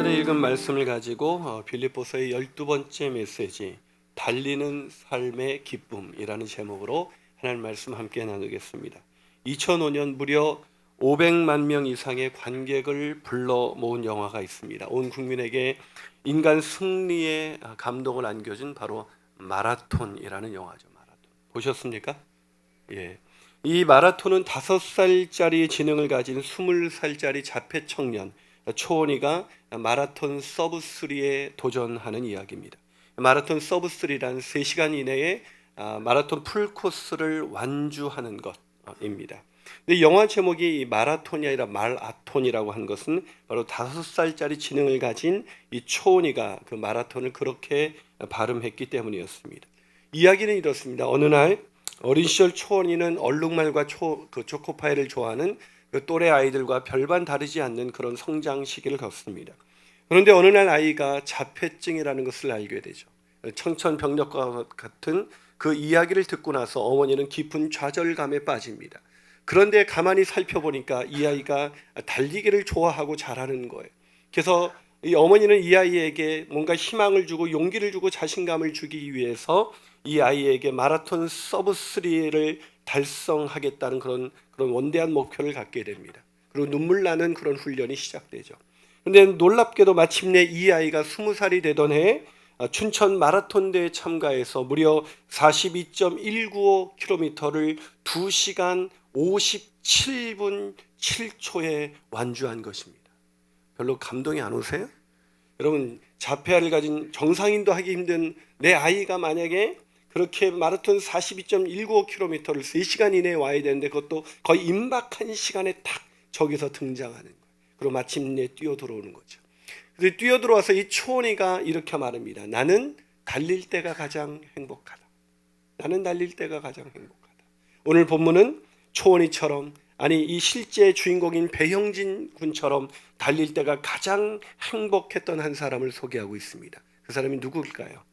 전에 읽은 말씀을 가지고 빌립보서의 12번째 메시지 달리는 삶의 기쁨이라는 제목으로 하나님 말씀 함께 나누겠습니다. 2005년 무려 500만 명 이상의 관객을 불러 모은 영화가 있습니다. 온 국민에게 인간 승리의 감동을 안겨준 바로 마라톤이라는 영화죠. 마라톤. 보셨습니까? 예. 이 마라톤은 5살짜리 지능을 가진 20살짜리 자폐 청년 초원이가 마라톤 서브3에 도전하는 이야기입니다. 마라톤 서브3란 3시간 이내에 마라톤 풀코스를 완주하는 것입니다. 근데 영화 제목이 마라톤이 아니라 말아톤이라고 한 것은 바로 5살짜리 지능을 가진 이 초원이가 그 마라톤을 그렇게 발음했기 때문이었습니다. 이야기는 이렇습니다. 어느 날 어린 시절 초원이는 얼룩말과 초코파이를 좋아하는 그 또래 아이들과 별반 다르지 않는 그런 성장 시기를 겪습니다. 그런데 어느 날 아이가 자폐증이라는 것을 알게 되죠. 청천벽력과 같은 그 이야기를 듣고 나서 어머니는 깊은 좌절감에 빠집니다. 그런데 가만히 살펴보니까 이 아이가 달리기를 좋아하고 잘하는 거예요. 그래서 이 어머니는 이 아이에게 뭔가 희망을 주고 용기를 주고 자신감을 주기 위해서 이 아이에게 마라톤 서브3를 달성하겠다는 그런 원대한 목표를 갖게 됩니다. 그리고 눈물 나는 그런 훈련이 시작되죠. 그런데 놀랍게도 마침내 이 아이가 20살이 되던 해에 춘천 마라톤 대회에 참가해서 무려 42.195km를 2시간 57분 7초에 완주한 것입니다. 별로 감동이 안 오세요? 여러분, 자폐아를 가진 정상인도 하기 힘든 내 아이가 만약에 그렇게 마라톤 42.195km를 3시간 이내에 와야 되는데 그것도 거의 임박한 시간에 딱 저기서 등장하는 거예요. 그리고 마침내 뛰어 들어오는 거죠. 그래서 뛰어 들어와서 이 초원이가 이렇게 말합니다. 나는 달릴 때가 가장 행복하다. 나는 달릴 때가 가장 행복하다. 오늘 본문은 초원이처럼, 아니 이 실제 주인공인 배형진 군처럼 달릴 때가 가장 행복했던 한 사람을 소개하고 있습니다. 그 사람이 누구일까요?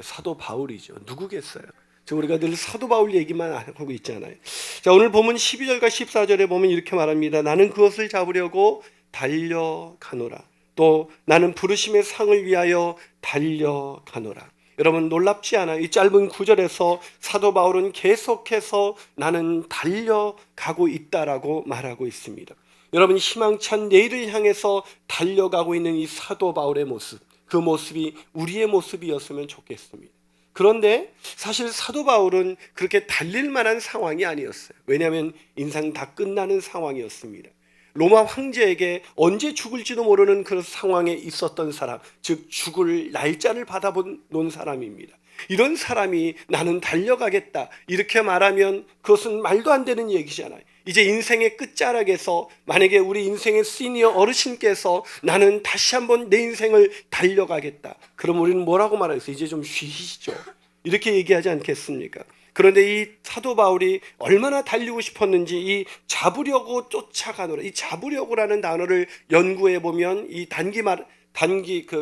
사도 바울이죠. 누구겠어요? 지금 우리가 늘 사도 바울 얘기만 하고 있잖아요. 자, 오늘 보면 12절과 14절에 보면 이렇게 말합니다. 나는 그것을 잡으려고 달려가노라. 또 나는 부르심의 상을 위하여 달려가노라. 여러분, 놀랍지 않아요? 이 짧은 구절에서 사도 바울은 계속해서 나는 달려가고 있다라고 말하고 있습니다. 여러분, 희망찬 내일을 향해서 달려가고 있는 이 사도 바울의 모습, 그 모습이 우리의 모습이었으면 좋겠습니다. 그런데 사실 사도 바울은 그렇게 달릴 만한 상황이 아니었어요. 왜냐하면 인생 다 끝나는 상황이었습니다. 로마 황제에게 언제 죽을지도 모르는 그런 상황에 있었던 사람, 즉 죽을 날짜를 받아본 사람입니다. 이런 사람이 나는 달려가겠다 이렇게 말하면 그것은 말도 안 되는 얘기잖아요. 이제 인생의 끝자락에서 만약에 우리 인생의 시니어 어르신께서 나는 다시 한번 내 인생을 달려가겠다, 그럼 우리는 뭐라고 말하겠어요? 이제 좀 쉬시죠, 이렇게 얘기하지 않겠습니까? 그런데 이 사도 바울이 얼마나 달리고 싶었는지 이 잡으려고 쫓아가노라, 이 잡으려고라는 단어를 연구해 보면 이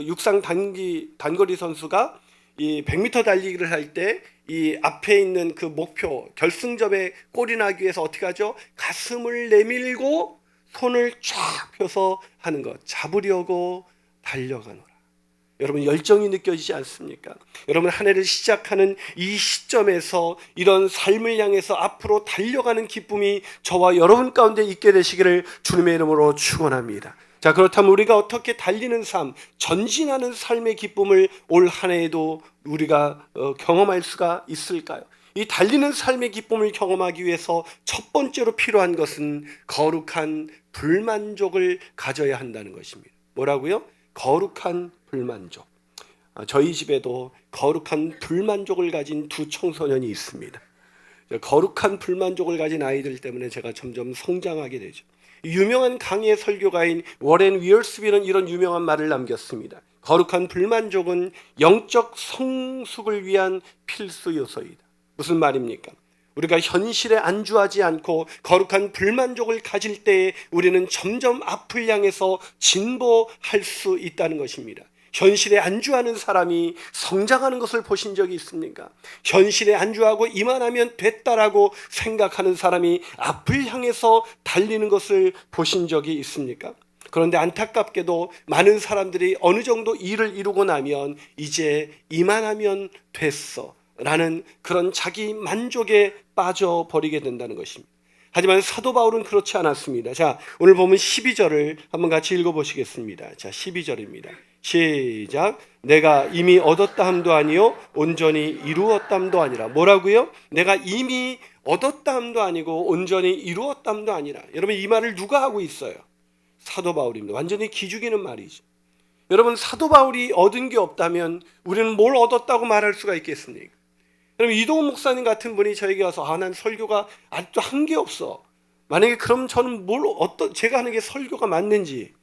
육상 단거리 선수가 이 100m 달리기를 할 때 이 앞에 있는 그 목표 결승점에 골이 나기 위해서 어떻게 하죠? 가슴을 내밀고 손을 쫙 펴서 하는 것, 잡으려고 달려가노라. 여러분, 열정이 느껴지지 않습니까? 여러분, 한 해를 시작하는 이 시점에서 이런 삶을 향해서 앞으로 달려가는 기쁨이 저와 여러분 가운데 있게 되시기를 주님의 이름으로 축원합니다. 자, 그렇다면 우리가 어떻게 달리는 삶, 전진하는 삶의 기쁨을 올 한 해에도 우리가 경험할 수가 있을까요? 이 달리는 삶의 기쁨을 경험하기 위해서 첫 번째로 필요한 것은 거룩한 불만족을 가져야 한다는 것입니다. 뭐라고요? 거룩한 불만족. 저희 집에도 거룩한 불만족을 가진 두 청소년이 있습니다. 거룩한 불만족을 가진 아이들 때문에 제가 점점 성장하게 되죠. 유명한 강의 설교가인 워렌 위얼스비는 이런 유명한 말을 남겼습니다. 거룩한 불만족은 영적 성숙을 위한 필수 요소이다. 무슨 말입니까? 우리가 현실에 안주하지 않고 거룩한 불만족을 가질 때에 우리는 점점 앞을 향해서 진보할 수 있다는 것입니다. 현실에 안주하는 사람이 성장하는 것을 보신 적이 있습니까? 현실에 안주하고 이만하면 됐다라고 생각하는 사람이 앞을 향해서 달리는 것을 보신 적이 있습니까? 그런데 안타깝게도 많은 사람들이 어느 정도 일을 이루고 나면 이제 이만하면 됐어 라는 그런 자기 만족에 빠져버리게 된다는 것입니다. 하지만 사도 바울은 그렇지 않았습니다. 자, 오늘 보면 12절을 한번 같이 읽어보시겠습니다. 자, 12절입니다. 시작. 내가 이미 얻었다 함도 아니요 온전히 이루었다 함도 아니라. 뭐라고요? 내가 이미 얻었다 함도 아니고 온전히 이루었다 함도 아니라. 여러분, 이 말을 누가 하고 있어요? 사도 바울입니다. 완전히 기죽이는 말이죠. 여러분, 사도 바울이 얻은 게 없다면 우리는 뭘 얻었다고 말할 수가 있겠습니까? 여러분, 이동훈 목사님 같은 분이 저에게 와서 난 설교가 아직도 한 게 없어. 만약에 그럼 저는 제가 하는 게 설교가 맞는지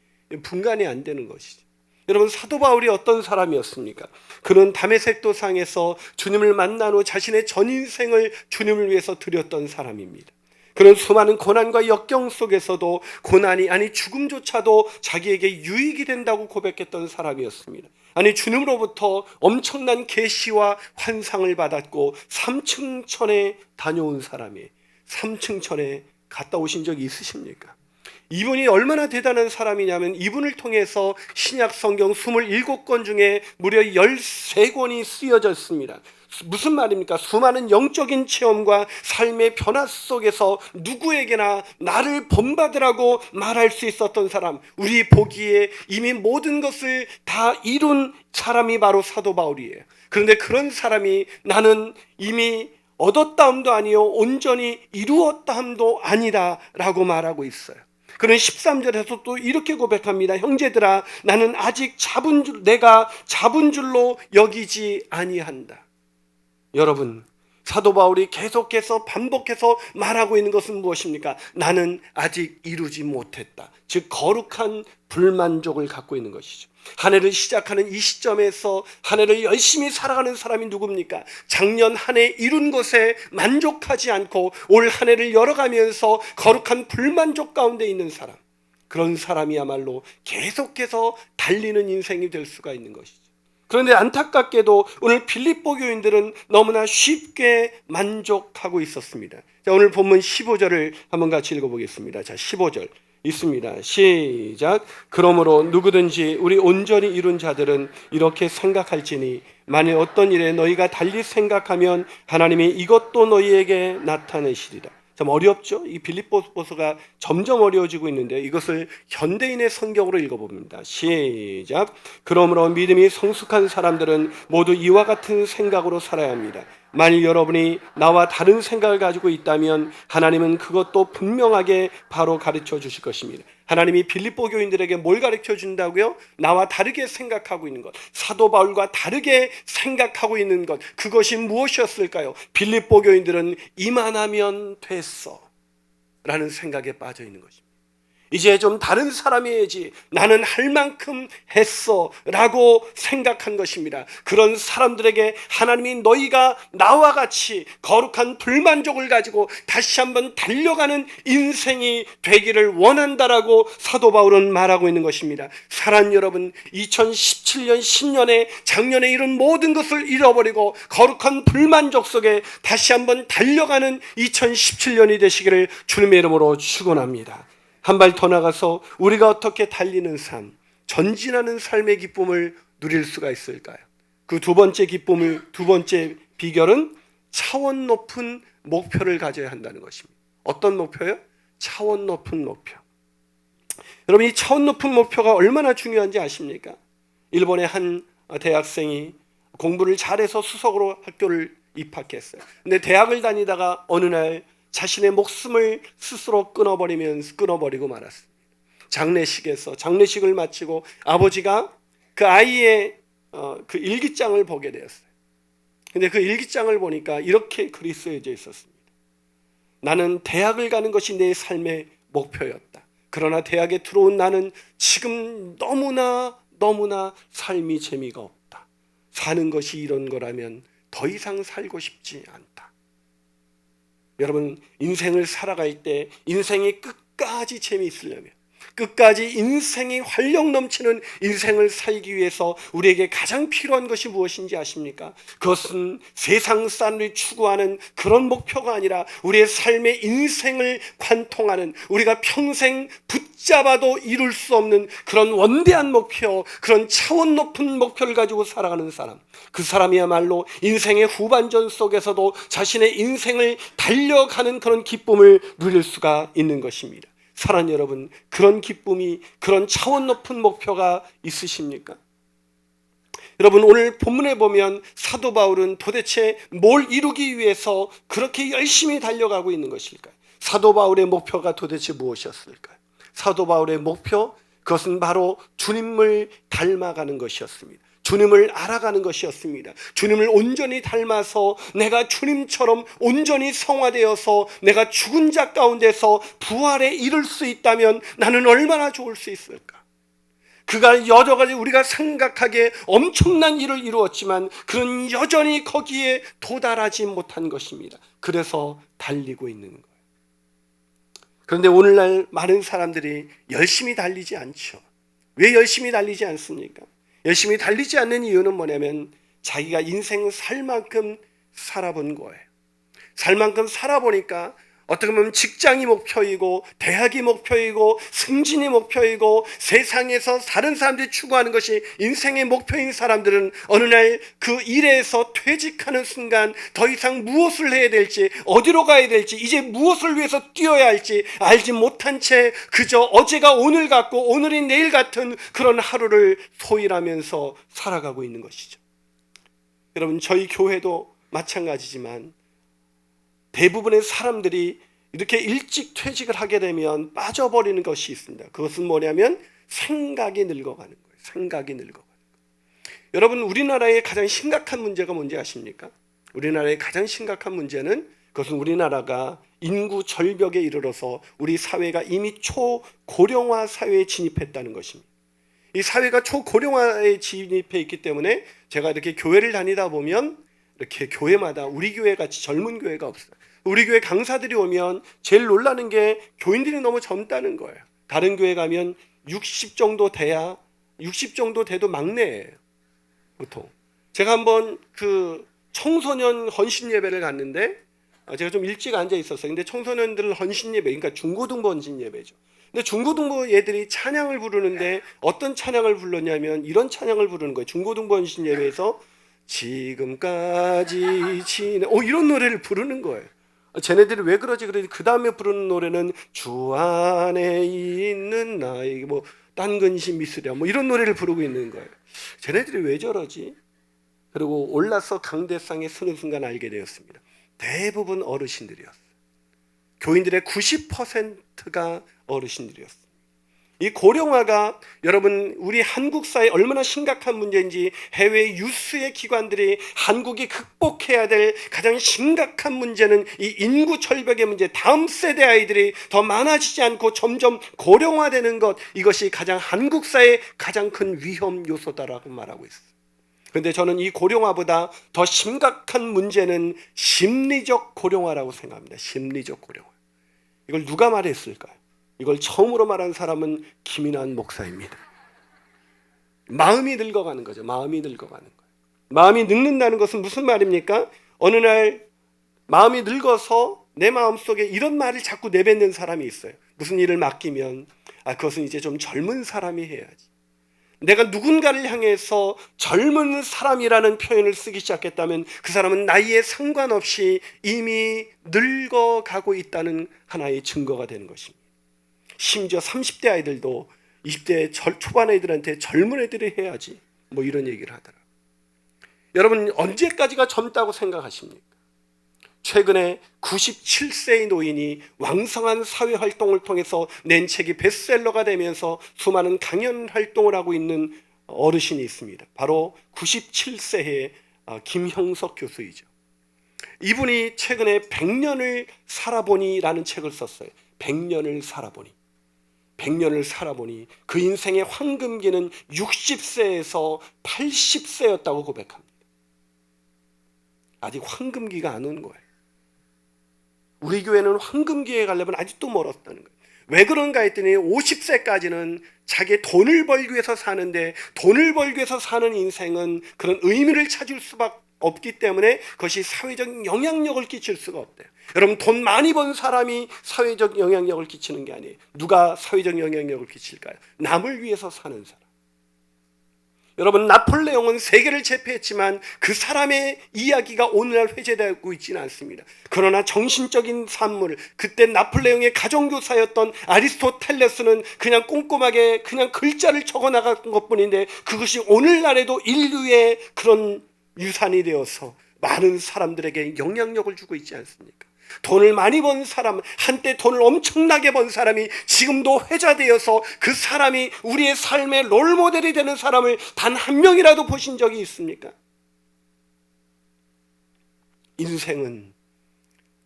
분간이 안 되는 것이죠. 여러분, 사도 바울이 어떤 사람이었습니까? 그는 다메섹 도상에서 주님을 만난 후 자신의 전 인생을 주님을 위해서 드렸던 사람입니다. 그런 수많은 고난과 역경 속에서도 고난이 아니 죽음조차도 자기에게 유익이 된다고 고백했던 사람이었습니다. 아니 주님으로부터 엄청난 계시와 환상을 받았고 3층천에 다녀온 사람이 3층천에 갔다 오신 적이 있으십니까? 이분이 얼마나 대단한 사람이냐면 이분을 통해서 신약 성경 27권 중에 무려 13권이 쓰여졌습니다. 무슨 말입니까? 수많은 영적인 체험과 삶의 변화 속에서 누구에게나 나를 본받으라고 말할 수 있었던 사람, 우리 보기에 이미 모든 것을 다 이룬 사람이 바로 사도 바울이에요. 그런데 그런 사람이 나는 이미 얻었다 함도 아니요 온전히 이루었다 함도 아니다 라고 말하고 있어요. 그는 13절에서 또 이렇게 고백합니다. 형제들아, 나는 아직 내가 잡은 줄로 여기지 아니한다. 여러분, 사도 바울이 계속해서 반복해서 말하고 있는 것은 무엇입니까? 나는 아직 이루지 못했다. 즉 거룩한 불만족을 갖고 있는 것이죠. 한 해를 시작하는 이 시점에서 한 해를 열심히 살아가는 사람이 누굽니까? 작년 한 해 이룬 것에 만족하지 않고 올 한 해를 열어가면서 거룩한 불만족 가운데 있는 사람, 그런 사람이야말로 계속해서 달리는 인생이 될 수가 있는 것이죠. 그런데 안타깝게도 오늘 빌립보 교인들은 너무나 쉽게 만족하고 있었습니다. 자, 오늘 본문 15절을 한번 같이 읽어보겠습니다. 자, 15절 있습니다. 시작. 그러므로 누구든지 우리 온전히 이룬 자들은 이렇게 생각할지니 만일 어떤 일에 너희가 달리 생각하면 하나님이 이것도 너희에게 나타내시리라. 참 어렵죠? 이 빌립보서가 점점 어려워지고 있는데 이것을 현대인의 성경으로 읽어봅니다. 시작. 그러므로 믿음이 성숙한 사람들은 모두 이와 같은 생각으로 살아야 합니다. 만일 여러분이 나와 다른 생각을 가지고 있다면 하나님은 그것도 분명하게 바로 가르쳐 주실 것입니다. 하나님이 빌립보 교인들에게 뭘 가르쳐 준다고요? 나와 다르게 생각하고 있는 것, 사도 바울과 다르게 생각하고 있는 것, 그것이 무엇이었을까요? 빌립보 교인들은 이만하면 됐어 라는 생각에 빠져 있는 것입니다. 이제 좀 다른 사람이어야지, 나는 할 만큼 했어 라고 생각한 것입니다. 그런 사람들에게 하나님이 너희가 나와 같이 거룩한 불만족을 가지고 다시 한번 달려가는 인생이 되기를 원한다라고 사도 바울은 말하고 있는 것입니다. 사랑 여러분, 2017년 신년에 작년에 이룬 모든 것을 잃어버리고 거룩한 불만족 속에 다시 한번 달려가는 2017년이 되시기를 주님의 이름으로 축원합니다. 한 발 더 나가서 우리가 어떻게 달리는 삶, 전진하는 삶의 기쁨을 누릴 수가 있을까요? 그 두 번째 비결은 차원 높은 목표를 가져야 한다는 것입니다. 어떤 목표요? 차원 높은 목표. 여러분, 이 차원 높은 목표가 얼마나 중요한지 아십니까? 일본의 한 대학생이 공부를 잘해서 수석으로 학교를 입학했어요. 근데 대학을 다니다가 어느 날 자신의 목숨을 스스로 끊어버리고 말았습니다. 장례식을 마치고 아버지가 그 아이의 그 일기장을 보게 되었어요. 근데 그 일기장을 보니까 이렇게 글이 쓰여져 있었습니다. 나는 대학을 가는 것이 내 삶의 목표였다. 그러나 대학에 들어온 나는 지금 너무나 삶이 재미가 없다. 사는 것이 이런 거라면 더 이상 살고 싶지 않다. 여러분, 인생을 살아갈 때 인생이 끝까지 재미있으려면, 끝까지 인생이 활력 넘치는 인생을 살기 위해서 우리에게 가장 필요한 것이 무엇인지 아십니까? 그것은 세상 사람들이 추구하는 그런 목표가 아니라 우리의 삶의 인생을 관통하는, 우리가 평생 붙잡아도 이룰 수 없는 그런 원대한 목표, 그런 차원 높은 목표를 가지고 살아가는 사람, 그 사람이야말로 인생의 후반전 속에서도 자신의 인생을 달려가는 그런 기쁨을 누릴 수가 있는 것입니다. 사랑하는 여러분, 그런 기쁨이, 그런 차원 높은 목표가 있으십니까? 여러분, 오늘 본문에 보면 사도 바울은 도대체 뭘 이루기 위해서 그렇게 열심히 달려가고 있는 것일까요? 사도 바울의 목표가 도대체 무엇이었을까요? 사도 바울의 목표, 그것은 바로 주님을 닮아가는 것이었습니다. 주님을 알아가는 것이었습니다. 주님을 온전히 닮아서 내가 주님처럼 온전히 성화되어서 내가 죽은 자 가운데서 부활에 이를 수 있다면 나는 얼마나 좋을 수 있을까? 그가 여러 가지 우리가 생각하기에 엄청난 일을 이루었지만 그는 여전히 거기에 도달하지 못한 것입니다. 그래서 달리고 있는 거예요. 그런데 오늘날 많은 사람들이 열심히 달리지 않죠. 왜 열심히 달리지 않습니까? 열심히 달리지 않는 이유는 뭐냐면 자기가 인생을 살 만큼 살아본 거예요. 살 만큼 살아보니까 어떻게 보면 직장이 목표이고 대학이 목표이고 승진이 목표이고 세상에서 다른 사람들이 추구하는 것이 인생의 목표인 사람들은 어느 날 그 일에서 퇴직하는 순간 더 이상 무엇을 해야 될지, 어디로 가야 될지, 이제 무엇을 위해서 뛰어야 할지 알지 못한 채 그저 어제가 오늘 같고 오늘이 내일 같은 그런 하루를 소일하면서 살아가고 있는 것이죠. 여러분, 저희 교회도 마찬가지지만 대부분의 사람들이 이렇게 일찍 퇴직을 하게 되면 빠져버리는 것이 있습니다. 그것은 뭐냐면 생각이 늙어가는 거예요. 생각이 늙어가는 거예요. 여러분, 우리나라의 가장 심각한 문제가 뭔지 아십니까? 우리나라의 가장 심각한 문제는 그것은 우리나라가 인구 절벽에 이르러서 우리 사회가 이미 초고령화 사회에 진입했다는 것입니다. 이 사회가 초고령화에 진입해 있기 때문에 제가 이렇게 교회를 다니다 보면 이렇게 교회마다 우리 교회 같이 젊은 교회가 없어요. 우리 교회 강사들이 오면 제일 놀라는 게 교인들이 너무 젊다는 거예요. 다른 교회 가면 60 정도 돼도 막내예요. 보통. 제가 한번 그 청소년 헌신 예배를 갔는데 제가 좀 일찍 앉아 있었어요. 근데 청소년들 헌신 예배, 그러니까 중고등부 헌신 예배죠. 근데 중고등부 애들이 찬양을 부르는데 어떤 찬양을 불렀냐면 이런 찬양을 부르는 거예요. 중고등부 헌신 예배에서 지금까지 이런 노래를 부르는 거예요. 쟤네들이 왜 그러지? 그러지. 그 다음에 부르는 노래는 주 안에 있는 나에게 딴 근심 미쓰랴 이런 노래를 부르고 있는 거예요. 쟤네들이 왜 저러지? 그리고 올라서 강대상에 서는 순간 알게 되었습니다. 대부분 어르신들이었어요. 교인들의 90%가 어르신들이었어요. 이 고령화가 여러분 우리 한국 사회에 얼마나 심각한 문제인지 해외 유수의 기관들이 한국이 극복해야 될 가장 심각한 문제는 이 인구 절벽의 문제, 다음 세대 아이들이 더 많아지지 않고 점점 고령화되는 것, 이것이 가장 한국 사회의 가장 큰 위험 요소다라고 말하고 있어요. 그런데 저는 이 고령화보다 더 심각한 문제는 심리적 고령화라고 생각합니다. 심리적 고령화. 이걸 누가 말했을까요? 이걸 처음으로 말한 사람은 김인환 목사입니다. 마음이 늙어가는 거죠. 마음이 늙어가는 거예요. 마음이 늙는다는 것은 무슨 말입니까? 어느 날 마음이 늙어서 내 마음속에 이런 말을 자꾸 내뱉는 사람이 있어요. 무슨 일을 맡기면 그것은 이제 좀 젊은 사람이 해야지. 내가 누군가를 향해서 젊은 사람이라는 표현을 쓰기 시작했다면 그 사람은 나이에 상관없이 이미 늙어가고 있다는 하나의 증거가 되는 것입니다. 심지어 30대 아이들도 20대 초반 애들한테 젊은 애들이 해야지 이런 얘기를 하더라고요. 여러분, 언제까지가 젊다고 생각하십니까? 최근에 97세의 노인이 왕성한 사회활동을 통해서 낸 책이 베스트셀러가 되면서 수많은 강연 활동을 하고 있는 어르신이 있습니다. 바로 97세의 김형석 교수이죠. 이분이 최근에 100년을 살아보니라는 책을 썼어요. 100년을 살아보니. 100년을 살아보니 그 인생의 황금기는 60세에서 80세였다고 고백합니다. 아직 황금기가 안 온 거예요. 우리 교회는 황금기에 가려면 아직도 멀었다는 거예요. 왜 그런가 했더니 50세까지는 자기 돈을 벌기 위해서 사는데, 돈을 벌기 위해서 사는 인생은 그런 의미를 찾을 수밖에 없기 때문에 그것이 사회적 영향력을 끼칠 수가 없대요. 여러분, 돈 많이 번 사람이 사회적 영향력을 끼치는 게 아니에요. 누가 사회적 영향력을 끼칠까요? 남을 위해서 사는 사람. 여러분, 나폴레옹은 세계를 제패했지만 그 사람의 이야기가 오늘날 회자되고 있지는 않습니다. 그러나 정신적인 산물, 그때 나폴레옹의 가정교사였던 아리스토텔레스는 그냥 꼼꼼하게 그냥 글자를 적어나간 것뿐인데, 그것이 오늘날에도 인류의 그런 유산이 되어서 많은 사람들에게 영향력을 주고 있지 않습니까? 돈을 많이 번 사람, 한때 돈을 엄청나게 번 사람이 지금도 회자되어서 그 사람이 우리의 삶의 롤모델이 되는 사람을 단 한 명이라도 보신 적이 있습니까? 인생은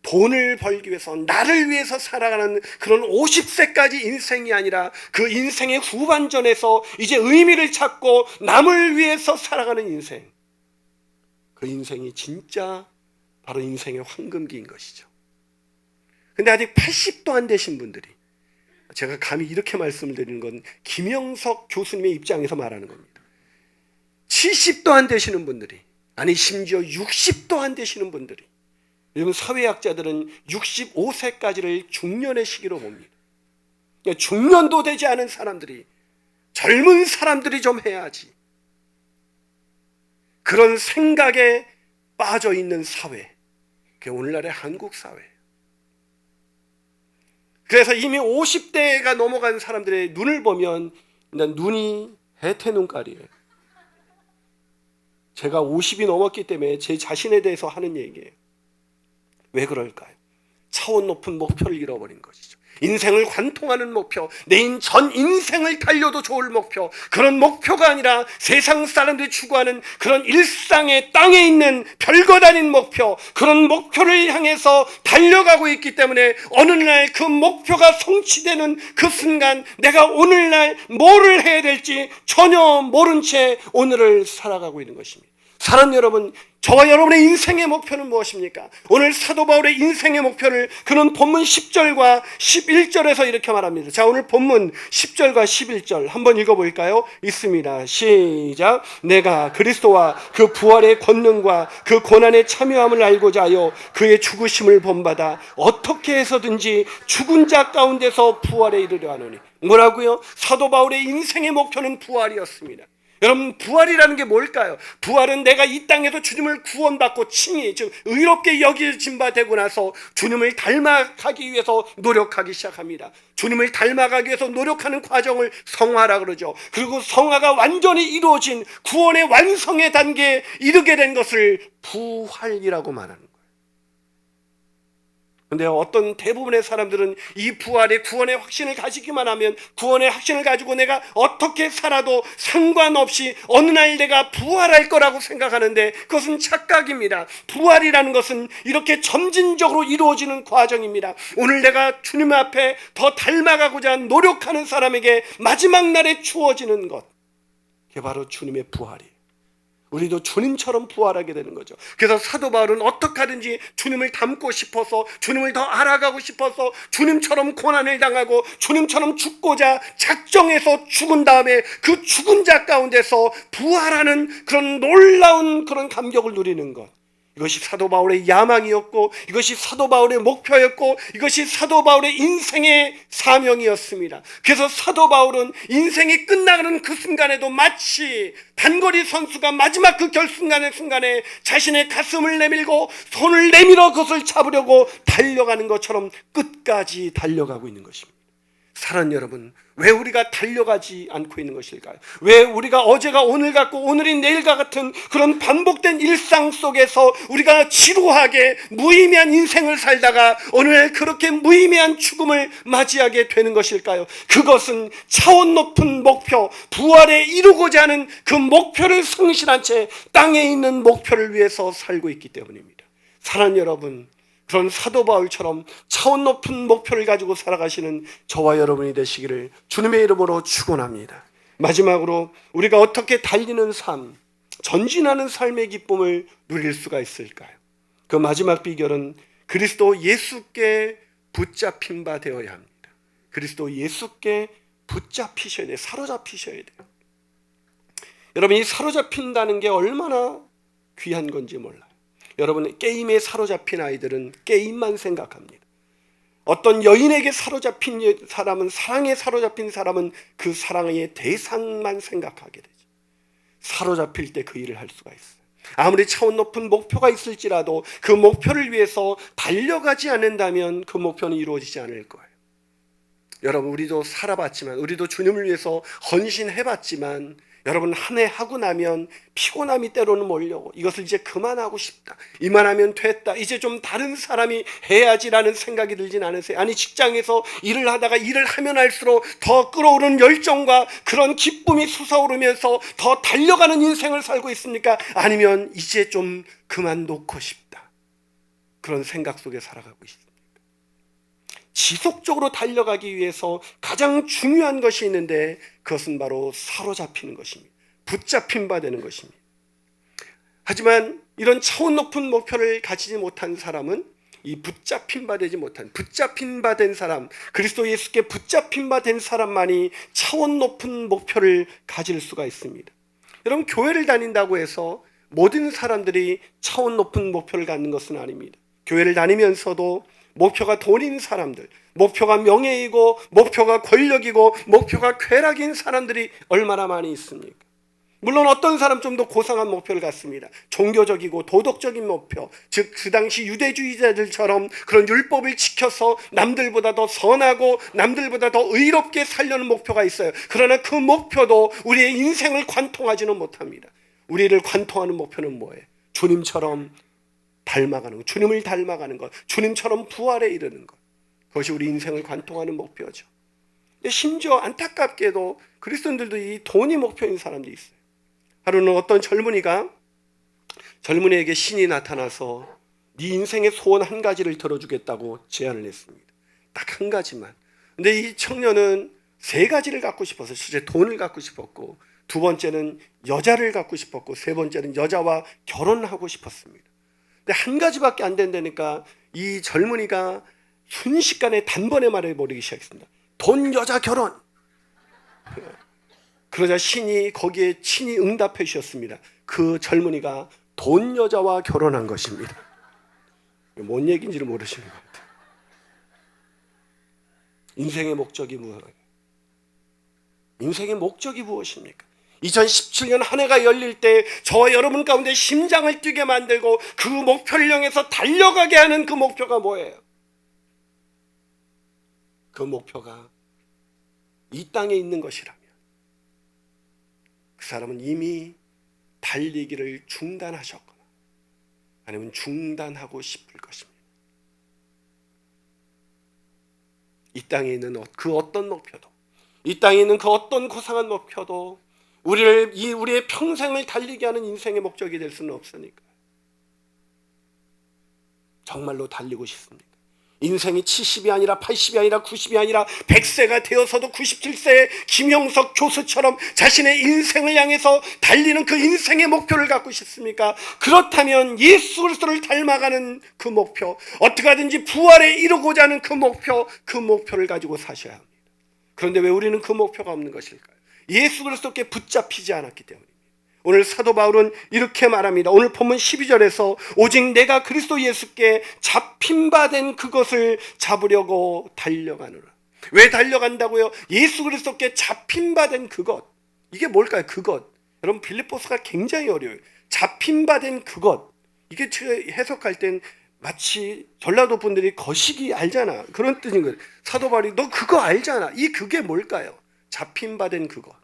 돈을 벌기 위해서, 나를 위해서 살아가는 그런 50세까지 인생이 아니라 그 인생의 후반전에서 이제 의미를 찾고 남을 위해서 살아가는 인생, 그 인생이 진짜 바로 인생의 황금기인 것이죠. 근데 아직 80도 안 되신 분들이, 제가 감히 이렇게 말씀을 드리는 건 김영석 교수님의 입장에서 말하는 겁니다. 70도 안 되시는 분들이, 아니 심지어 60도 안 되시는 분들이, 요즘 사회학자들은 65세까지를 중년의 시기로 봅니다. 그러니까 중년도 되지 않은 사람들이, 젊은 사람들이 좀 해야지, 그런 생각에 빠져 있는 사회, 그게 오늘날의 한국 사회. 그래서 이미 50대가 넘어간 사람들의 눈을 보면 눈이 해태눈깔이에요. 제가 50이 넘었기 때문에 제 자신에 대해서 하는 얘기예요. 왜 그럴까요? 차원 높은 목표를 잃어버린 것이죠. 인생을 관통하는 목표, 내 전 인생을 달려도 좋을 목표, 그런 목표가 아니라 세상 사람들이 추구하는 그런 일상의 땅에 있는 별것 아닌 목표, 그런 목표를 향해서 달려가고 있기 때문에 어느 날 그 목표가 성취되는 그 순간 내가 오늘날 뭐를 해야 될지 전혀 모른 채 오늘을 살아가고 있는 것입니다. 사랑 여러분, 저와 여러분의 인생의 목표는 무엇입니까? 오늘 사도 바울의 인생의 목표를 그는 본문 10절과 11절에서 이렇게 말합니다. 자, 오늘 본문 10절과 11절 한번 읽어볼까요? 있습니다. 시작. 내가 그리스도와 그 부활의 권능과 그 고난의 참여함을 알고자 하여 그의 죽으심을 본받아 어떻게 해서든지 죽은 자 가운데서 부활에 이르려 하노니. 뭐라고요? 사도 바울의 인생의 목표는 부활이었습니다. 여러분, 부활이라는 게 뭘까요? 부활은 내가 이 땅에서 주님을 구원받고 칭의, 즉 의롭게 여겨진 바 되고 나서 주님을 닮아가기 위해서 노력하기 시작합니다. 주님을 닮아가기 위해서 노력하는 과정을 성화라 그러죠. 그리고 성화가 완전히 이루어진 구원의 완성의 단계에 이르게 된 것을 부활이라고 말하는 거예요. 그런데 어떤 대부분의 사람들은 이 부활의 구원의 확신을 가지기만 하면, 구원의 확신을 가지고 내가 어떻게 살아도 상관없이 어느 날 내가 부활할 거라고 생각하는데 그것은 착각입니다. 부활이라는 것은 이렇게 점진적으로 이루어지는 과정입니다. 오늘 내가 주님 앞에 더 닮아가고자 노력하는 사람에게 마지막 날에 주어지는 것, 그게 바로 주님의 부활이에요. 우리도 주님처럼 부활하게 되는 거죠. 그래서 사도 바울은 어떻게 하든지 주님을 닮고 싶어서, 주님을 더 알아가고 싶어서 주님처럼 고난을 당하고 주님처럼 죽고자 작정해서 죽은 다음에 그 죽은 자 가운데서 부활하는 그런 놀라운 그런 감격을 누리는 것, 이것이 사도 바울의 야망이었고, 이것이 사도 바울의 목표였고, 이것이 사도 바울의 인생의 사명이었습니다. 그래서 사도 바울은 인생이 끝나가는 그 순간에도 마치 단거리 선수가 마지막 그 결승간의 순간에 자신의 가슴을 내밀고 손을 내밀어 그것을 잡으려고 달려가는 것처럼 끝까지 달려가고 있는 것입니다. 사랑하는 여러분, 왜 우리가 달려가지 않고 있는 것일까요? 왜 우리가 어제가 오늘 같고 오늘이 내일과 같은 그런 반복된 일상 속에서 우리가 지루하게 무의미한 인생을 살다가 오늘 그렇게 무의미한 죽음을 맞이하게 되는 것일까요? 그것은 차원 높은 목표, 부활에 이루고자 하는 그 목표를 성실한 채 땅에 있는 목표를 위해서 살고 있기 때문입니다. 사랑하는 여러분, 그런 사도 바울처럼 차원 높은 목표를 가지고 살아가시는 저와 여러분이 되시기를 주님의 이름으로 축원합니다. 마지막으로 우리가 어떻게 달리는 삶, 전진하는 삶의 기쁨을 누릴 수가 있을까요? 그 마지막 비결은 그리스도 예수께 붙잡힌 바 되어야 합니다. 그리스도 예수께 붙잡히셔야 돼요. 사로잡히셔야 돼요. 여러분, 이 사로잡힌다는 게 얼마나 귀한 건지 몰라요. 여러분, 게임에 사로잡힌 아이들은 게임만 생각합니다. 어떤 여인에게 사로잡힌 사람은, 사랑에 사로잡힌 사람은 그 사랑의 대상만 생각하게 되죠. 사로잡힐 때 그 일을 할 수가 있어요. 아무리 차원 높은 목표가 있을지라도 그 목표를 위해서 달려가지 않는다면 그 목표는 이루어지지 않을 거예요. 여러분, 우리도 살아봤지만, 우리도 주님을 위해서 헌신해봤지만, 여러분, 한 해 하고 나면 피곤함이 때로는 몰려오고 이것을 이제 그만하고 싶다, 이만하면 됐다, 이제 좀 다른 사람이 해야지라는 생각이 들진 않으세요? 아니, 직장에서 일을 하다가 일을 하면 할수록 더 끓어오르는 열정과 그런 기쁨이 솟아오르면서 더 달려가는 인생을 살고 있습니까? 아니면 이제 좀 그만 놓고 싶다, 그런 생각 속에 살아가고 있습니다. 지속적으로 달려가기 위해서 가장 중요한 것이 있는데 그것은 바로 사로잡히는 것입니다. 붙잡힌 바 되는 것입니다. 하지만 이런 차원 높은 목표를 가지지 못한 사람은, 이 붙잡힌 바 되지 못한, 붙잡힌 바 된 사람, 그리스도 예수께 붙잡힌 바 된 사람만이 차원 높은 목표를 가질 수가 있습니다. 여러분, 교회를 다닌다고 해서 모든 사람들이 차원 높은 목표를 갖는 것은 아닙니다. 교회를 다니면서도 목표가 돈인 사람들, 목표가 명예이고 목표가 권력이고 목표가 쾌락인 사람들이 얼마나 많이 있습니까? 물론 어떤 사람 좀 더 고상한 목표를 갖습니다. 종교적이고 도덕적인 목표, 즉 그 당시 유대주의자들처럼 그런 율법을 지켜서 남들보다 더 선하고 남들보다 더 의롭게 살려는 목표가 있어요. 그러나 그 목표도 우리의 인생을 관통하지는 못합니다. 우리를 관통하는 목표는 뭐예요? 주님처럼 닮아가는 것, 주님을 닮아가는 것, 주님처럼 부활에 이르는 것, 그것이 우리 인생을 관통하는 목표죠. 근데 심지어 안타깝게도 그리스도인들도 이 돈이 목표인 사람들이 있어요. 하루는 어떤 젊은이에게 신이 나타나서 네 인생의 소원 한 가지를 들어주겠다고 제안을 했습니다. 딱 한 가지만. 근데 이 청년은 세 가지를 갖고 싶어서, 실제 돈을 갖고 싶었고, 두 번째는 여자를 갖고 싶었고, 세 번째는 여자와 결혼하고 싶었습니다. 근데 한 가지밖에 안 된다니까 이 젊은이가 순식간에 단번에 말해버리기 시작했습니다. 돈, 여자, 결혼. 그러자 신이 거기에 친히 응답해 주셨습니다. 그 젊은이가 돈, 여자와 결혼한 것입니다. 뭔 얘기인지를 모르시는 것 같아요. 인생의 목적이 무엇이에요? 인생의 목적이 무엇입니까? 2017년 한 해가 열릴 때 저와 여러분 가운데 심장을 뛰게 만들고 그 목표를 향해서 달려가게 하는 그 목표가 뭐예요? 그 목표가 이 땅에 있는 것이라면 그 사람은 이미 달리기를 중단하셨거나 아니면 중단하고 싶을 것입니다. 이 땅에 있는 그 어떤 목표도, 이 땅에 있는 그 어떤 고상한 목표도 우리의 평생을 달리게 하는 인생의 목적이 될 수는 없으니까. 정말로 달리고 싶습니다. 인생이 70이 아니라 80이 아니라 90이 아니라 100세가 되어서도 97세의 김영석 교수처럼 자신의 인생을 향해서 달리는 그 인생의 목표를 갖고 싶습니까? 그렇다면 예수 그리스도를 닮아가는 그 목표, 어떻게 하든지 부활에 이루고자 하는 그 목표를 가지고 사셔야 합니다. 그런데 왜 우리는 그 목표가 없는 것일까요? 예수 그리스도께 붙잡히지 않았기 때문입니다. 오늘 사도 바울은 이렇게 말합니다. 오늘 본문 12절에서 오직 내가 그리스도 예수께 잡힌 바 된 그것을 잡으려고 달려가노라. 왜 달려간다고요? 예수 그리스도께 잡힌 바 된 그것. 이게 뭘까요? 그것. 여러분, 빌립보서가 굉장히 어려워요. 잡힌 바 된 그것. 이게 제가 해석할 땐 마치 전라도 분들이 거시기 알잖아, 그런 뜻인 거예요. 사도 바울이 너 그거 알잖아. 이 그게 뭘까요? 잡힌 바 된 그것.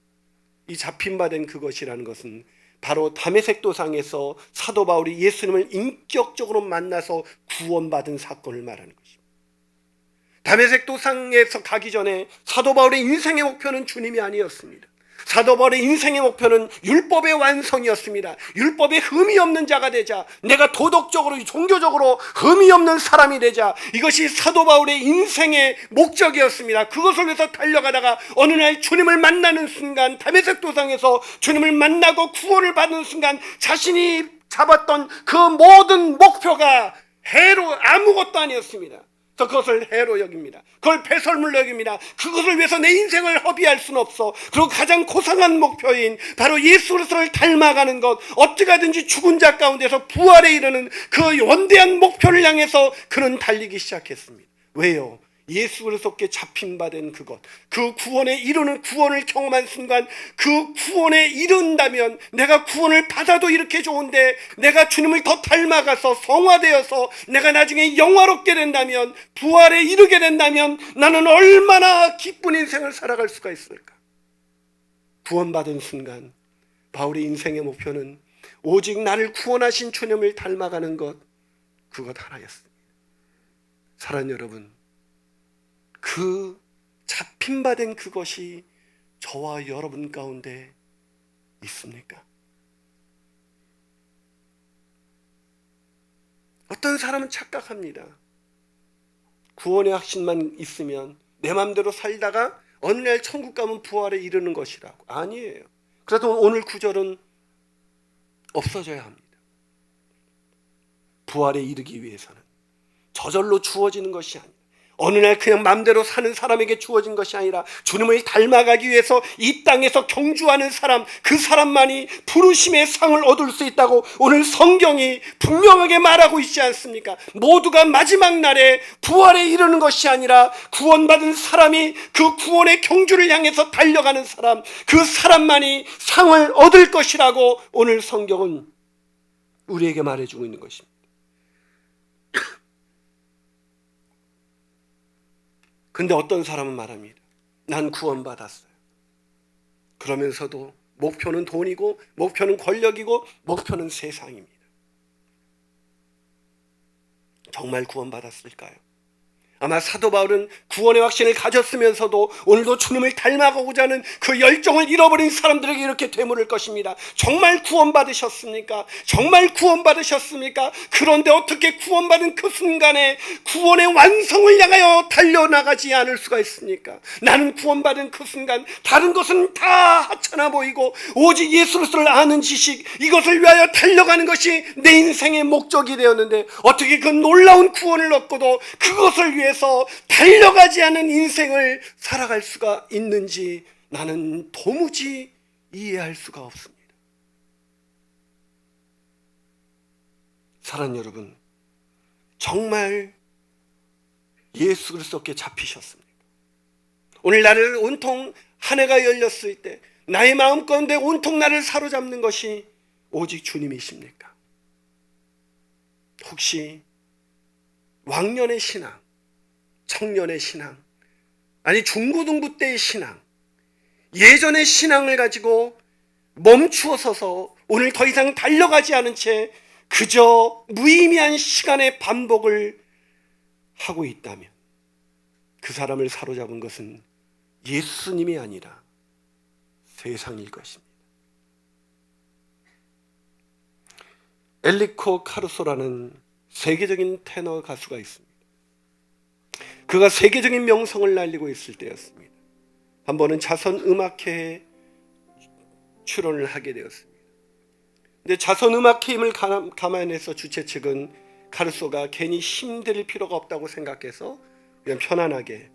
이 잡힌 바 된 그것이라는 것은 바로 다메섹 도상에서 사도 바울이 예수님을 인격적으로 만나서 구원받은 사건을 말하는 것입니다. 다메섹 도상에서 가기 전에 사도 바울의 인생의 목표는 주님이 아니었습니다. 사도 바울의 인생의 목표는 율법의 완성이었습니다. 율법에 흠이 없는 자가 되자, 내가 도덕적으로 종교적으로 흠이 없는 사람이 되자, 이것이 사도 바울의 인생의 목적이었습니다. 그것을 위해서 달려가다가 어느 날 주님을 만나는 순간, 다메섹 도상에서 주님을 만나고 구원을 받는 순간 자신이 잡았던 그 모든 목표가 해로 아무것도 아니었습니다. 그것을 해로 여깁니다. 그걸 배설물로 여깁니다. 그것을 위해서 내 인생을 허비할 수는 없어. 그리고 가장 고상한 목표인 바로 예수 그리스도를 닮아가는 것, 어찌가든지 죽은 자 가운데서 부활에 이르는 그 원대한 목표를 향해서 그는 달리기 시작했습니다. 왜요? 예수 그리스도께 잡힌바된 그것, 그 구원에 이르는, 구원을 경험한 순간 그 구원에 이른다면, 내가 구원을 받아도 이렇게 좋은데 내가 주님을 더 닮아가서 성화되어서 내가 나중에 영화롭게 된다면, 부활에 이르게 된다면 나는 얼마나 기쁜 인생을 살아갈 수가 있을까? 구원받은 순간 바울의 인생의 목표는 오직 나를 구원하신 주님을 닮아가는 것, 그것 하나였습니다. 사랑하는 여러분, 그 잡힌 바 된 그것이 저와 여러분 가운데 있습니까? 어떤 사람은 착각합니다. 구원의 확신만 있으면 내 마음대로 살다가 어느 날 천국 가면 부활에 이르는 것이라고. 아니에요. 그래도 오늘 구절은 없어져야 합니다. 부활에 이르기 위해서는 저절로 주어지는 것이 아니라, 어느 날 그냥 마음대로 사는 사람에게 주어진 것이 아니라 주님을 닮아가기 위해서 이 땅에서 경주하는 사람, 그 사람만이 부르심의 상을 얻을 수 있다고 오늘 성경이 분명하게 말하고 있지 않습니까? 모두가 마지막 날에 부활에 이르는 것이 아니라 구원받은 사람이 그 구원의 경주를 향해서 달려가는 사람, 그 사람만이 상을 얻을 것이라고 오늘 성경은 우리에게 말해주고 있는 것입니다. 근데 어떤 사람은 말합니다. 난 구원받았어요. 그러면서도 목표는 돈이고, 목표는 권력이고, 목표는 세상입니다. 정말 구원받았을까요? 아마 사도 바울은 구원의 확신을 가졌으면서도 오늘도 주님을 닮아가고자 하는 그 열정을 잃어버린 사람들에게 이렇게 되물을 것입니다. 정말 구원받으셨습니까? 정말 구원받으셨습니까? 그런데 어떻게 구원받은 그 순간에 구원의 완성을 향하여 달려나가지 않을 수가 있습니까? 나는 구원받은 그 순간 다른 것은 다 하찮아 보이고 오직 예수 그리스도를 아는 지식, 이것을 위하여 달려가는 것이 내 인생의 목적이 되었는데, 어떻게 그 놀라운 구원을 얻고도 그것을 위해 달려가지 않은 인생을 살아갈 수가 있는지 나는 도무지 이해할 수가 없습니다. 사랑하는 여러분, 정말 예수 그리스도께 잡히셨습니까? 오늘 나를 온통 한 해가 열렸을 때 나의 마음 가운데 온통 나를 사로잡는 것이 오직 주님이십니까? 혹시 왕년의 신앙, 청년의 신앙, 아니 중고등부 때의 신앙, 예전의 신앙을 가지고 멈추어 서서 오늘 더 이상 달려가지 않은 채 그저 무의미한 시간의 반복을 하고 있다면 그 사람을 사로잡은 것은 예수님이 아니라 세상일 것입니다. 엘리코 카루소라는 세계적인 테너 가수가 있습니다. 그가 세계적인 명성을 날리고 있을 때였습니다. 한 번은 자선음악회에 출연을 하게 되었습니다. 근데 자선음악회 임을 감안해서 주최 측은 카루소가 괜히 힘들 필요가 없다고 생각해서 그냥 편안하게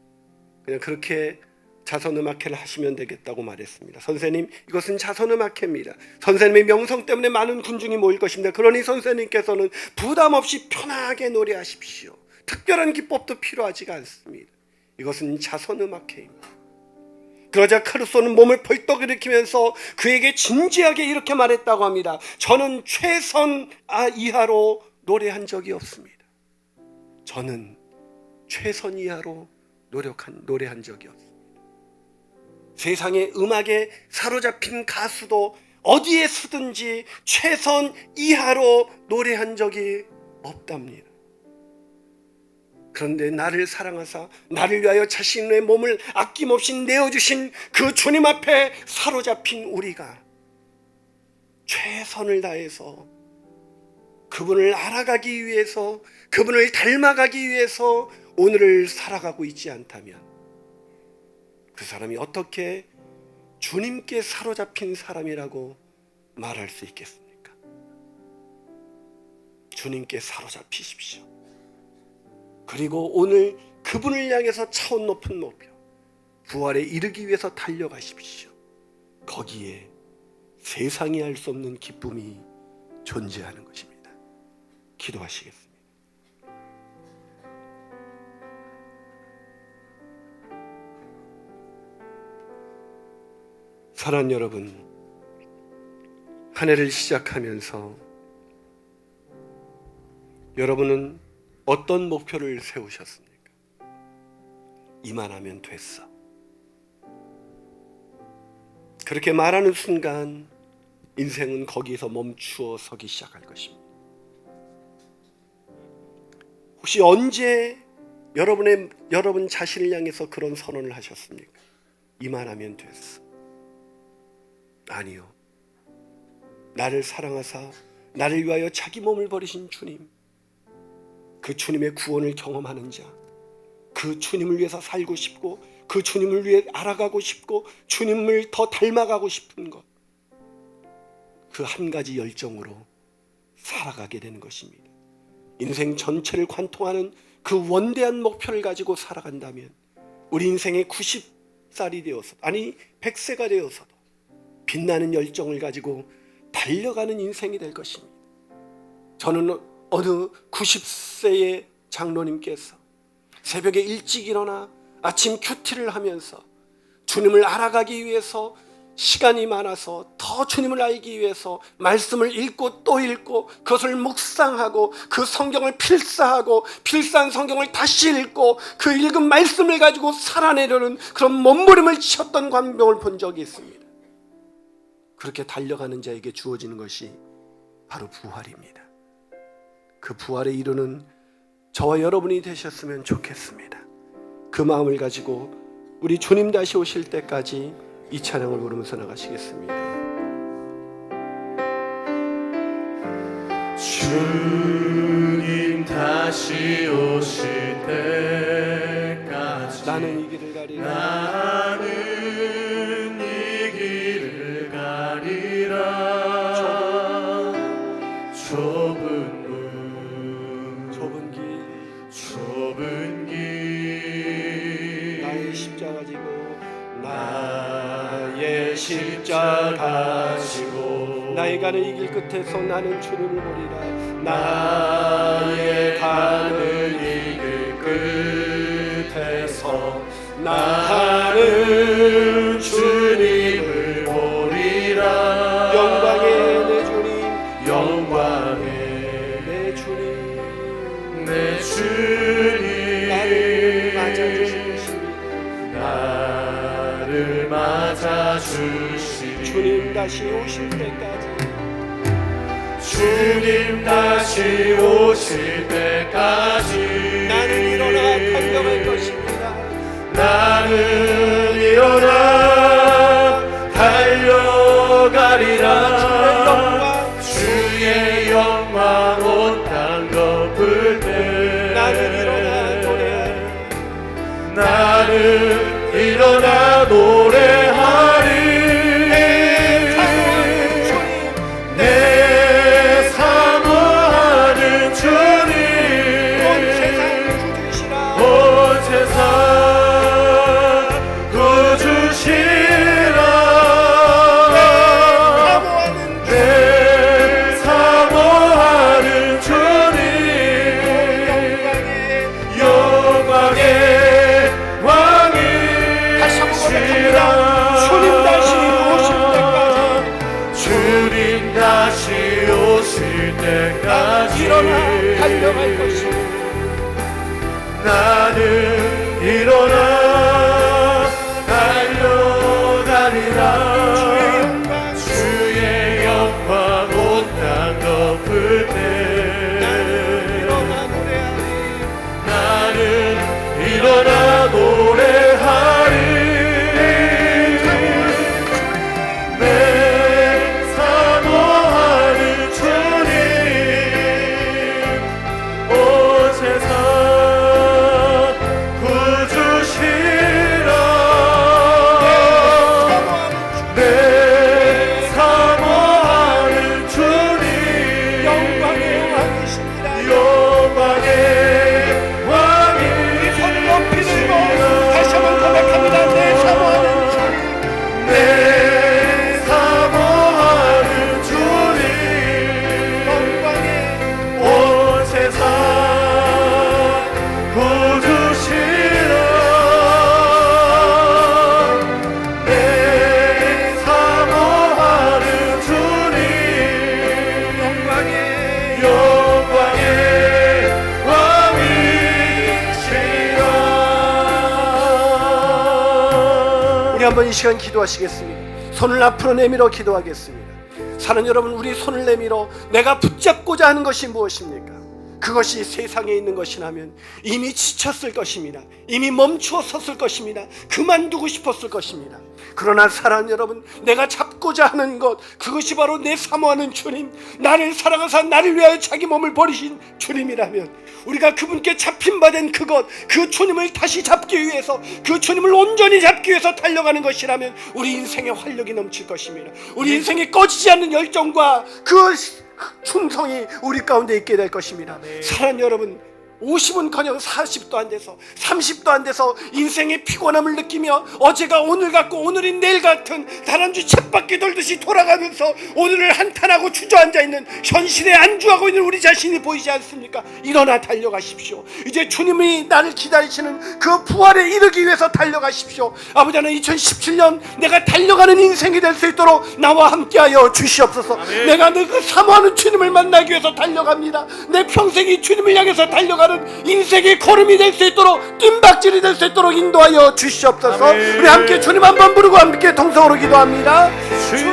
그냥 그렇게 자선음악회를 하시면 되겠다고 말했습니다. 선생님, 이것은 자선음악회입니다. 선생님의 명성 때문에 많은 군중이 모일 것입니다. 그러니 선생님께서는 부담 없이 편하게 노래하십시오. 특별한 기법도 필요하지가 않습니다. 이것은 자선음악회입니다. 그러자 카루소는 몸을 벌떡 일으키면서 그에게 진지하게 이렇게 말했다고 합니다. 저는 최선 이하로 노래한 적이 없습니다. 저는 최선 이하로 노래한 적이 없습니다. 세상의 음악에 사로잡힌 가수도 어디에 서든지 최선 이하로 노래한 적이 없답니다. 그런데 나를 사랑하사 나를 위하여 자신의 몸을 아낌없이 내어주신 그 주님 앞에 사로잡힌 우리가 최선을 다해서 그분을 알아가기 위해서, 그분을 닮아가기 위해서 오늘을 살아가고 있지 않다면 그 사람이 어떻게 주님께 사로잡힌 사람이라고 말할 수 있겠습니까? 주님께 사로잡히십시오. 그리고 오늘 그분을 향해서 차원 높은 목표, 부활에 이르기 위해서 달려가십시오. 거기에 세상이 알 수 없는 기쁨이 존재하는 것입니다. 기도하시겠습니다. 사랑하는 여러분, 한 해를 시작하면서 여러분은 어떤 목표를 세우셨습니까? 이만하면 됐어. 그렇게 말하는 순간 인생은 거기에서 멈추어 서기 시작할 것입니다. 혹시 언제 여러분 자신을 향해서 그런 선언을 하셨습니까? 이만하면 됐어. 아니요. 나를 사랑하사 나를 위하여 자기 몸을 버리신 주님, 그 주님의 구원을 경험하는 자, 그 주님을 위해서 살고 싶고 그 주님을 위해 알아가고 싶고 주님을 더 닮아가고 싶은 것, 그 한 가지 열정으로 살아가게 되는 것입니다. 인생 전체를 관통하는 그 원대한 목표를 가지고 살아간다면 우리 인생의 90살이 되어서, 아니 100세가 되어서도 빛나는 열정을 가지고 달려가는 인생이 될 것입니다. 저는 어느 90세의 장로님께서 새벽에 일찍 일어나 아침 큐티를 하면서 주님을 알아가기 위해서 시간이 많아서 더 주님을 알기 위해서 말씀을 읽고 또 읽고 그것을 묵상하고 그 성경을 필사하고 필사한 성경을 다시 읽고 그 읽은 말씀을 가지고 살아내려는 그런 몸부림을 치었던 광경을 본 적이 있습니다. 그렇게 달려가는 자에게 주어지는 것이 바로 부활입니다. 그 부활에 이르는 저와 여러분이 되셨으면 좋겠습니다. 그 마음을 가지고 우리 주님 다시 오실 때까지 이 찬양을 부르면서 나가시겠습니다. 주님 다시 오실 때까지 나는 이 길을 가리라. 나는 이 길을 가리라. 좁은 길 나의 십자가 지고 나의 십자가 지고 나의 가는 이 길 끝에서 나는 주님을 보리라. 나의 가는 이 길 끝에서 나는 주님을 보리라. 영광의 내 주님, 영광의 내 주님, 내 주님 나를 맞아주십니다. 나를 맞아주시니 주님 다시 오실 때까지, 주님 다시 오실 때까지 나는 일어나 달려갈 것입니다. 나는 일어나 달려가리라. 주의 영광 온 땅 덮을 때 나는 일어나 노래하리. 나는 일어나 노래하리. 내 사모하는 주님, 온 세상 구주시라. 내 사모하는 주님, 영광의 왕이시라. 주님 다시 오실 때까지, 주님 다시 오실 때까지 일어나 달려갈 것입니다. 나는 일어나 달려가리라. 주의 영광 온 땅 덮을 때 나는 일어나 노래하리. 내 사모하는 주님, 온 세상 우리 한번 이 시간 기도하시겠습니다. 손을 앞으로 내밀어 기도하겠습니다. 사는 여러분, 우리 손을 내밀어 내가 붙잡고자 하는 것이 무엇입니까? 그것이 세상에 있는 것이라면 이미 지쳤을 것입니다. 이미 멈추어 섰을 것입니다. 그만두고 싶었을 것입니다. 그러나 사랑하는 여러분, 내가 잡고자 하는 것, 그것이 바로 내 사모하는 주님, 나를 사랑하사 나를 위하여 자기 몸을 버리신 주님이라면, 우리가 그분께 잡힌 바 된 그것, 그 주님을 다시 잡기 위해서, 그 주님을 온전히 잡기 위해서 달려가는 것이라면 우리 인생에 활력이 넘칠 것입니다. 우리 인생에 꺼지지 않는 열정과 그 충성이 우리 가운데 있게 될 것입니다. 사랑하는 여러분, 50은커녕 40도 안 돼서 30도 안 돼서 인생의 피곤함을 느끼며 어제가 오늘 같고 오늘이 내일 같은 다람쥐 쳇바퀴 돌듯이 돌아가면서 오늘을 한탄하고 주저앉아 있는 현실에 안주하고 있는 우리 자신이 보이지 않습니까? 일어나 달려가십시오. 이제 주님이 나를 기다리시는 그 부활에 이르기 위해서 달려가십시오. 아버지 하나님, 2017년 내가 달려가는 인생이 될 수 있도록 나와 함께하여 주시옵소서. 아멘. 내가 그 사모하는 주님을 만나기 위해서 달려갑니다. 내 평생이 주님을 향해서 달려가는 인생의 걸음이 될 수 있도록, 뜀박질이 될 수 있도록 인도하여 주시옵소서. 아멘. 우리 함께 주님 한번 부르고 함께 동성으로 기도합니다. 주여,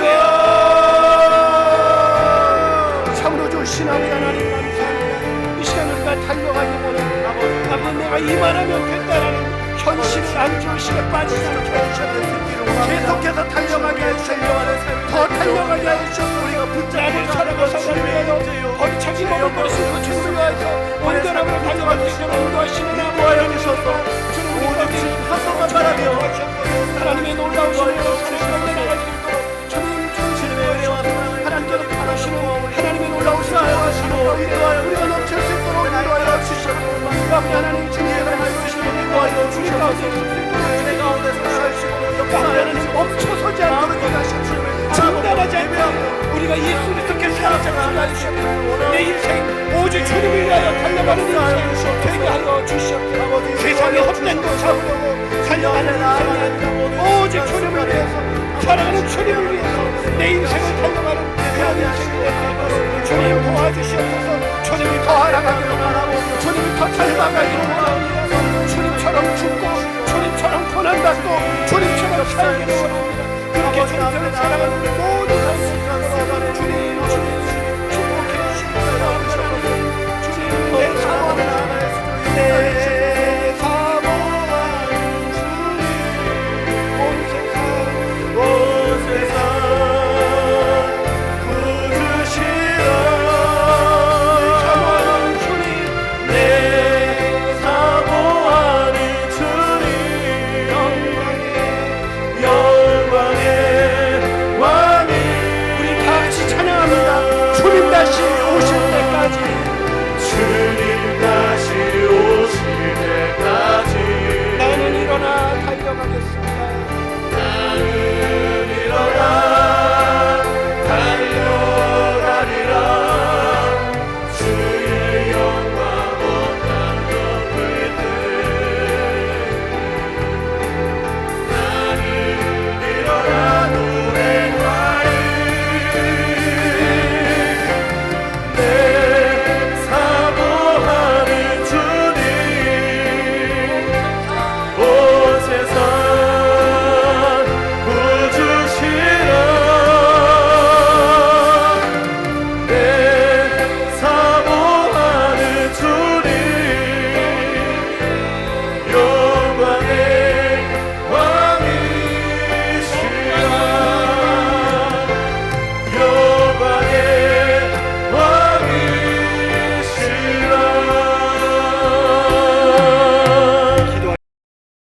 참으로 주신 아버지 하나님 감사합니다. 이 시간 우리가 달려가기 원하는 아버지, 내가 이만하면 된다라는 현실을 안주의식에 빠지지 않게 해주셨습니다. 계속해서 달려가게 해주셨습니다. 더 달려가게 해주셨습니다. 우리가 나를 사랑하사 나를 위하여 거리 자기 몸을 버리신 그 주님을 위하여 온전함으로 달려갈 수 있도록 인도하시는 아버지, 주님 오직 한 번만 바라며 하나님의 놀라우신 은혜를 가운데 나갈 수 있도록 주님 주님의 은혜와 하나님께서 바라시는 하나님의 놀라우신 은혜와 우리가 넘칠 수 있도록 인도하여 주시옵소서. 하나님 주님의 말씀으시는 인도하여 주시옵소서. 은혜 가운데 살아주시고 하나님 멈춰서지 않도록 인도하시옵소서. 중단하지 않고 우리가 예수 그리스도께 사로잡히지 않으시옵소서. 내 인생 오직 주님을 위하여 달려가는 인생 되게 하여 주시옵소서. 세상의 헛된 것 잡으려고 달려가는 인생이 아니라 오직 주님을 위해서, 사랑하는 주님을 위해서 내 인생을 달려가는 그런 인생이 되게 주님 도와주시옵소서. 주님이 더 알아가기를 원하고 주님이 더 닮아가기를 원합니다. 주님처럼 죽고 주님처럼 고난받고 주님처럼 살기를 원합니다. 그렇게 주님처럼 살아가는